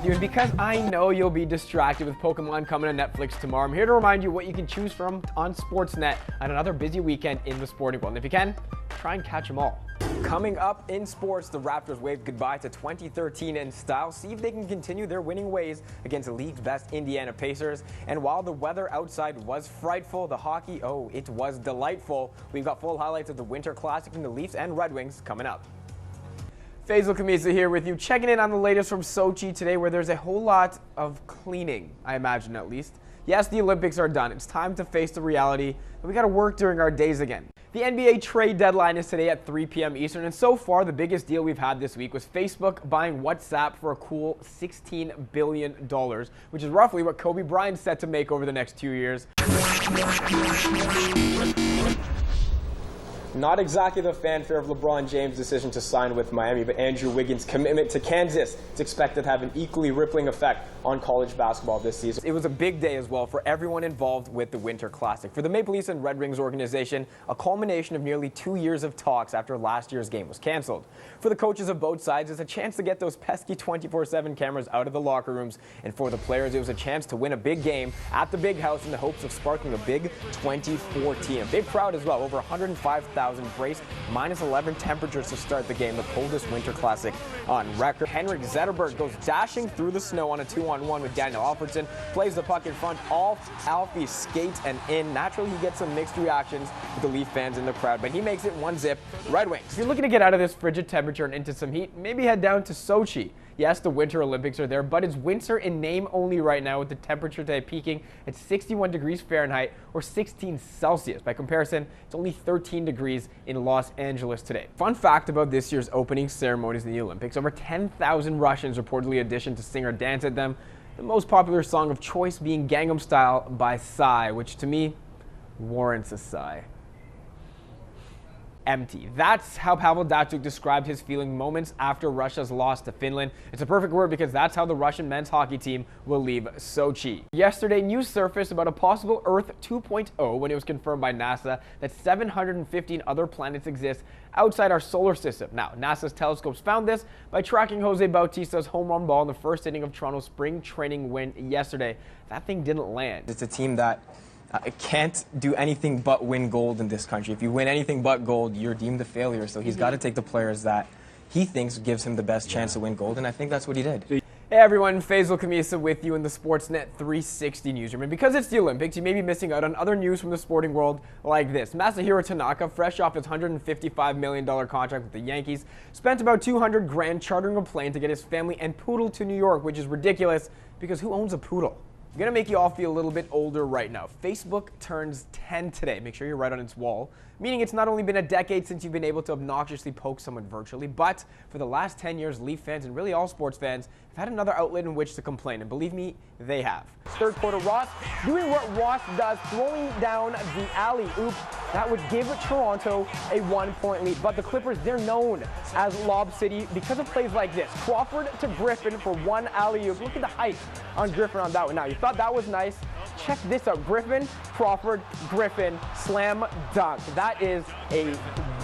with you, and because I know you'll be distracted with Pokemon coming to Netflix tomorrow, I'm here to remind you what you can choose from on Sportsnet on another busy weekend in the sporting world. And if you can, try and catch them all. Coming up in sports, the Raptors waved goodbye to 2013 in style. See if they can continue their winning ways against the league's best Indiana Pacers. And while the weather outside was frightful, the hockey, it was delightful. We've got full highlights of the Winter Classic from the Leafs and Red Wings coming up. Faizal Khamisa here with you, checking in on the latest from Sochi today, where there's a whole lot of cleaning, I imagine at least. Yes, the Olympics are done. It's time to face the reality that we got to work during our days again. The NBA trade deadline is today at 3 p.m. Eastern, and so far the biggest deal we've had this week was Facebook buying WhatsApp for a cool $16 billion, which is roughly what Kobe Bryant's set to make over the next 2 years. Not exactly the fanfare of LeBron James' decision to sign with Miami, but Andrew Wiggins' commitment to Kansas is expected to have an equally rippling effect on college basketball this season. It was a big day as well for everyone involved with the Winter Classic. For the Maple Leafs and Red Wings organization, a culmination of nearly 2 years of talks after last year's game was canceled. For the coaches of both sides, it's a chance to get those pesky 24/7 cameras out of the locker rooms, and for the players, it was a chance to win a big game at the big house in the hopes of sparking a big 2014. A big crowd as well, over 105,000 braced -11 temperatures to start the game, the coldest Winter Classic on record. Henrik Zetterberg goes dashing through the snow on a 2-on-1 with Daniel Alfredson, plays the puck in front, Alfie skates and in. Naturally, he gets some mixed reactions with the Leaf fans in the crowd, but he makes it 1-0 Red Wings. If you're looking to get out of this frigid temperature and into some heat, maybe head down to Sochi. Yes, the Winter Olympics are there, but it's winter in name only right now, with the temperature today peaking at 61 degrees Fahrenheit or 16 Celsius. By comparison, it's only 13 degrees in Los Angeles today. Fun fact about this year's opening ceremonies in the Olympics, over 10,000 Russians reportedly auditioned to sing or dance at them, the most popular song of choice being Gangnam Style by Psy, which to me warrants a sigh. Empty. That's how Pavel Datsyuk described his feeling moments after Russia's loss to Finland. It's a perfect word because that's how the Russian men's hockey team will leave Sochi. Yesterday, news surfaced about a possible Earth 2.0 when it was confirmed by NASA that 715 other planets exist outside our solar system. Now, NASA's telescopes found this by tracking Jose Bautista's home run ball in the first inning of Toronto's spring training win yesterday. That thing didn't land. It's a team that it can't do anything but win gold in this country. If you win anything but gold, you're deemed a failure. So he's got to take the players that he thinks gives him the best chance to win gold, and I think that's what he did. Hey everyone, Faizal Khamisa with you in the Sportsnet 360 newsroom. And because it's the Olympics, you may be missing out on other news from the sporting world like this. Masahiro Tanaka, fresh off his $155 million contract with the Yankees, spent about $200 grand chartering a plane to get his family and poodle to New York, which is ridiculous because who owns a poodle? I'm going to make you all feel a little bit older right now. Facebook turns 10 today. Make sure you're right on its wall. Meaning it's not only been a decade since you've been able to obnoxiously poke someone virtually, but for the last 10 years, Leaf fans and really all sports fans have had another outlet in which to complain. And believe me, they have. Third quarter, Ross doing what Ross does, throwing down the alley-oop. That would give Toronto a 1-point lead. But the Clippers, they're known as Lob City because of plays like this. Crawford to Griffin for one alley-oop. Look at the height on Griffin on that one. Now, you thought that was nice. Check this out. Griffin, Crawford, Griffin, slam dunk. That is a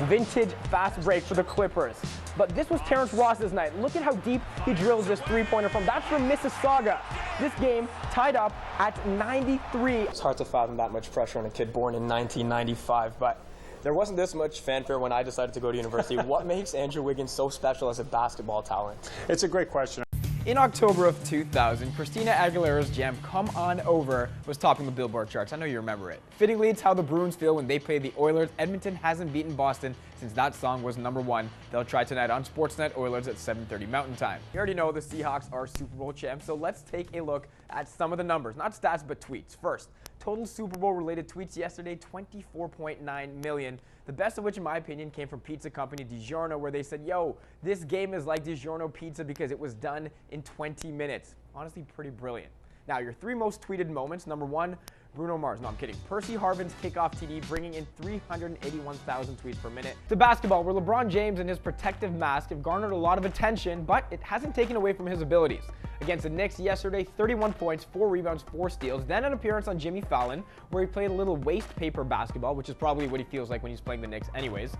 vintage fast break for the Clippers. But this was Terrence Ross's night. Look at how deep he drills this three-pointer from. That's from Mississauga. This game tied up at 93. It's hard to fathom that much pressure on a kid born in 1995, but there wasn't this much fanfare when I decided to go to university. What makes Andrew Wiggins so special as a basketball talent? It's a great question. In October of 2000, Christina Aguilera's jam Come On Over was topping the Billboard charts. I know you remember it. Fittingly, it's how the Bruins feel when they play the Oilers. Edmonton hasn't beaten Boston since that song was #1. They'll try tonight on Sportsnet, Oilers at 7:30 Mountain Time. You already know the Seahawks are Super Bowl champs, so let's take a look at some of the numbers. Not stats, but tweets. First, total Super Bowl related tweets yesterday, 24.9 million. The best of which, in my opinion, came from pizza company DiGiorno, where they said, yo, this game is like DiGiorno pizza because it was done in 20 minutes. Honestly, pretty brilliant. Now, your three most tweeted moments. #1, Bruno Mars. No, I'm kidding. Percy Harvin's kickoff TD, bringing in 381,000 tweets per minute. To basketball, where LeBron James and his protective mask have garnered a lot of attention, but it hasn't taken away from his abilities. Against the Knicks yesterday, 31 points, 4 rebounds, 4 steals. Then an appearance on Jimmy Fallon, where he played a little waste paper basketball, which is probably what he feels like when he's playing the Knicks anyways.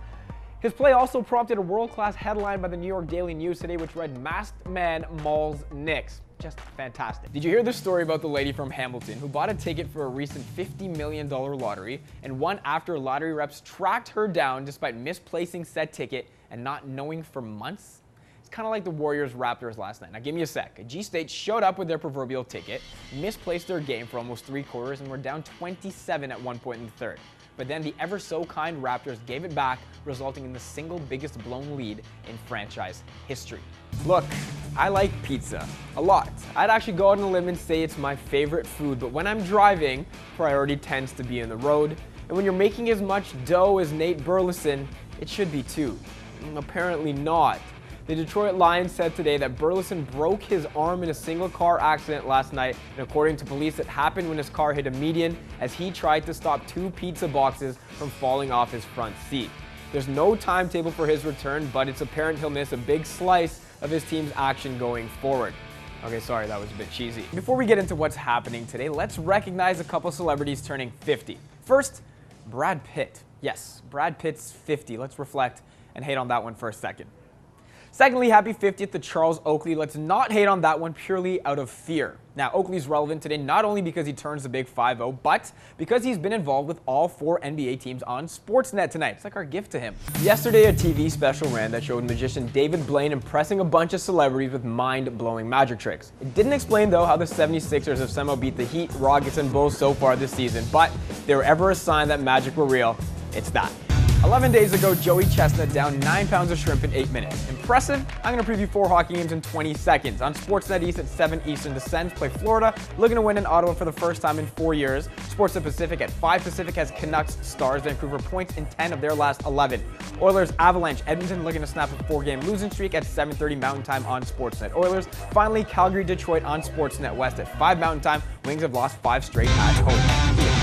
His play also prompted a world-class headline by the New York Daily News today, which read, "Masked Man Mauls Knicks." Just fantastic. Did you hear the story about the lady from Hamilton who bought a ticket for a recent $50 million lottery and won after lottery reps tracked her down despite misplacing said ticket and not knowing for months? It's kind of like the Warriors-Raptors last night. Now give me a sec. G-State showed up with their proverbial ticket, misplaced their game for almost 3 quarters, and were down 27 at one point in the third. But then the ever-so-kind Raptors gave it back, resulting in the single biggest blown lead in franchise history. Look, I like pizza a lot. I'd actually go out on a limb and say it's my favorite food, but when I'm driving, priority tends to be in the road. And when you're making as much dough as Nate Burleson, it should be too. Apparently not. The Detroit Lions said today that Burleson broke his arm in a single-car accident last night, and according to police, it happened when his car hit a median as he tried to stop 2 pizza boxes from falling off his front seat. There's no timetable for his return, but it's apparent he'll miss a big slice of his team's action going forward. Okay, sorry, that was a bit cheesy. Before we get into what's happening today, let's recognize a couple celebrities turning 50. First, Brad Pitt. Yes, Brad Pitt's 50. Let's reflect and hate on that one for a second. Secondly, happy 50th to Charles Oakley. Let's not hate on that one purely out of fear. Now, Oakley's relevant today not only because he turns the big 5-0, but because he's been involved with all 4 NBA teams on Sportsnet tonight. It's like our gift to him. Yesterday, a TV special ran that showed magician David Blaine impressing a bunch of celebrities with mind-blowing magic tricks. It didn't explain, though, how the 76ers have somehow beat the Heat, Rockets, and Bulls so far this season, but if there were ever a sign that magic were real, it's that. 11 days ago, Joey Chestnut downed 9 pounds of shrimp in 8 minutes. Impressive? I'm going to preview 4 hockey games in 20 seconds. On Sportsnet East at 7 Eastern, the Sens play Florida, looking to win in Ottawa for the first time in 4 years. Sportsnet Pacific at 5 Pacific has Canucks Stars, Vancouver points in 10 of their last 11. Oilers Avalanche Edmonton looking to snap a 4-game losing streak at 7:30 Mountain Time on Sportsnet Oilers. Finally, Calgary Detroit on Sportsnet West at 5 Mountain Time. Wings have lost 5 straight at home.